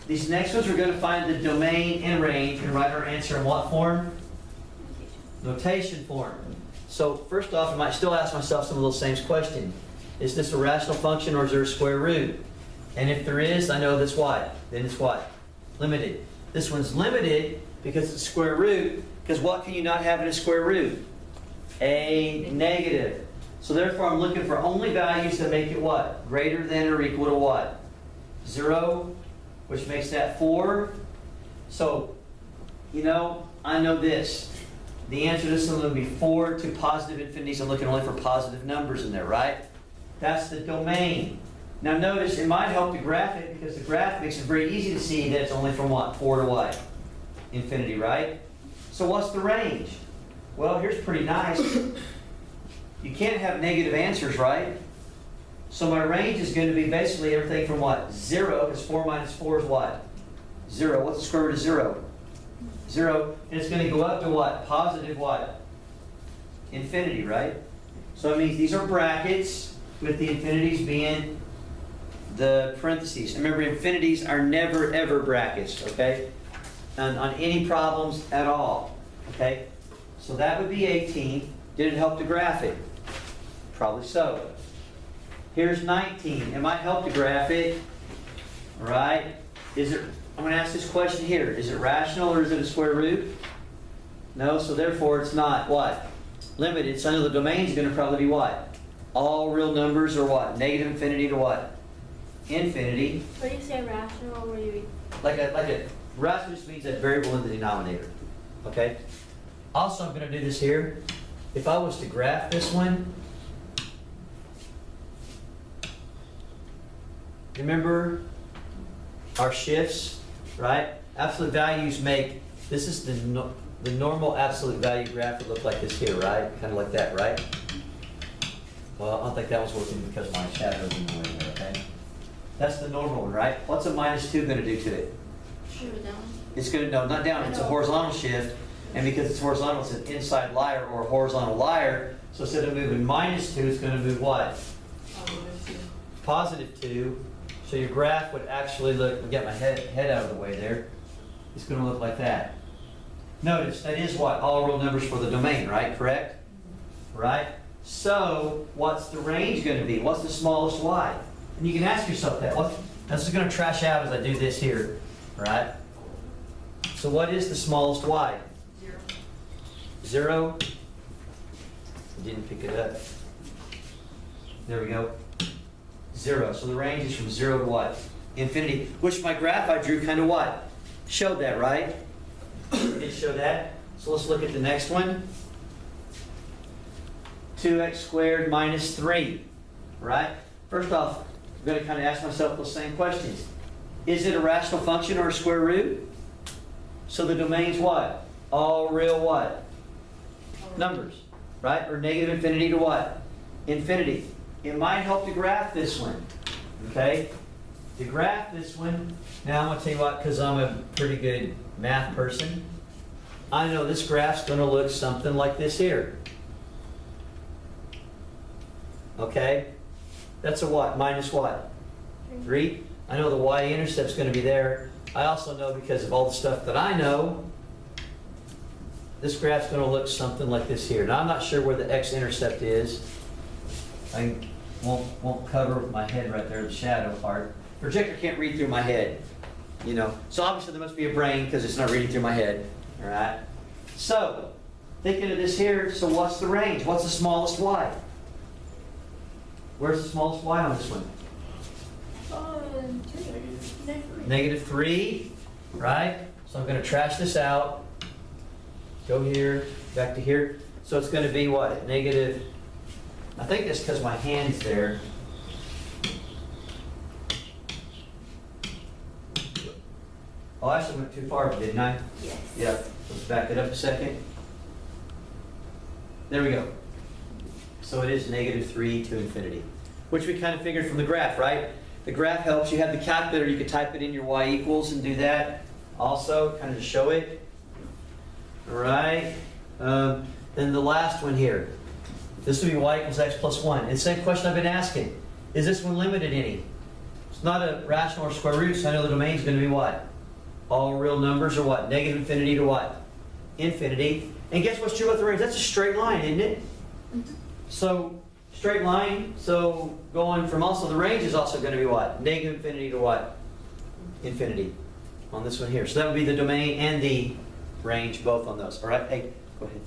These next ones, we're going to find the domain and range and write our answer in what form? Notation form. So first off, I might still ask myself some of those same questions. Is this a rational function or is there a square root? And if there is, I know that's what? Then it's what? Limited. This one's limited because it's square root, because what can you not have in a square root? A negative. So therefore I'm looking for only values that make it what? Greater than or equal to what? 0, which makes that 4. So, you know, I know this. The answer to this one will be 4 to positive infinities. I'm looking only for positive numbers in there, right? That's the domain. Now notice, it might help to graph it because the graph makes it very easy to see that it's only from what? 4 to what? Infinity, right? So what's the range? Well, here's pretty nice. You can't have negative answers, right? So my range is going to be basically everything from what? 0, because 4 minus 4 is what? 0. What's the square root of 0? 0. And it's going to go up to what? Positive what? Infinity, right? So it means these are brackets with the infinities being the parentheses. And remember, infinities are never, ever brackets, okay? On any problems at all, okay? So that would be 18. Did it help to graph it? Probably so. Here's 19. It might help to graph it. All right? Is it? I'm going to ask this question here. Is it rational or is it a square root? No, so therefore it's not what? Limited. So I know the domain is going to probably be what? All real numbers or what? Negative infinity to what? Infinity. What do you say rational? Where you? Like a rational just means a variable in the denominator. Okay? Also, I'm going to do this here. If I was to graph this one, remember our shifts, right? Absolute values make, this is the normal absolute value graph would look like this here, right? Kind of like that, right? Well, I don't think that was working because my shadow's in the way there, okay? That's the normal one, right? What's a minus 2 going to do to it? Shift it down. It's going to, no, not down, it's a horizontal shift. And because it's horizontal, it's an inside liar or a horizontal liar. So instead of moving minus 2, it's going to move what? Positive 2. So your graph would actually look, I'll get my head out of the way there. It's going to look like that. Notice, that is what? All real numbers for the domain, right? Correct? Right? So, what's the range going to be? What's the smallest y? And you can ask yourself that. This is going to trash out as I do this here. Right? So what is the smallest y? 0. Didn't pick it up. There we go. 0. So the range is from 0 to what? Infinity. Which my graph I drew kind of what? Showed that, right? It did show that. So let's look at the next one. 2x squared minus 3. Right? First off, I'm going to kind of ask myself those same questions. Is it a rational function or a square root? So the domain's what? All real what? Numbers, right? Or negative infinity to what? Infinity. It might help to graph this one, okay? To graph this one, now I'm going to tell you what, because I'm a pretty good math person, I know this graph's going to look something like this here. Okay? That's a what? Minus what? 3. I know the y-intercept's going to be there. I also know because of all the stuff that I know, this graph's going to look something like this here. Now I'm not sure where the x-intercept is. I won't cover my head right there, the shadow part. Projector can't read through my head, you know. So obviously there must be a brain because it's not reading through my head. All right. So thinking of this here. So what's the range? What's the smallest y? Where's the smallest y on this one? Negative 3, right? So I'm going to trash this out. Go here, back to here. So it's going to be what? Negative. I think that's because my hand's there. Oh, I actually went too far, didn't I? Yes. Yeah. Let's back it up a second. There we go. So it is negative 3 to infinity, which we kind of figured from the graph, right? The graph helps. You have the calculator. You could type it in your y equals and do that. Also, kind of show it. All right. Then the last one here. This would be y equals x plus 1. And same question I've been asking. Is this one limited any? It's not a rational or square root, so I know the domain is going to be what? All real numbers or what? Negative infinity to what? Infinity. And guess what's true about the range? That's a straight line, isn't it? So, straight line, so going from also, the range is also going to be what? Negative infinity to what? Infinity. On this one here. So that would be the domain and the range, both on those. All right? Hey, go ahead.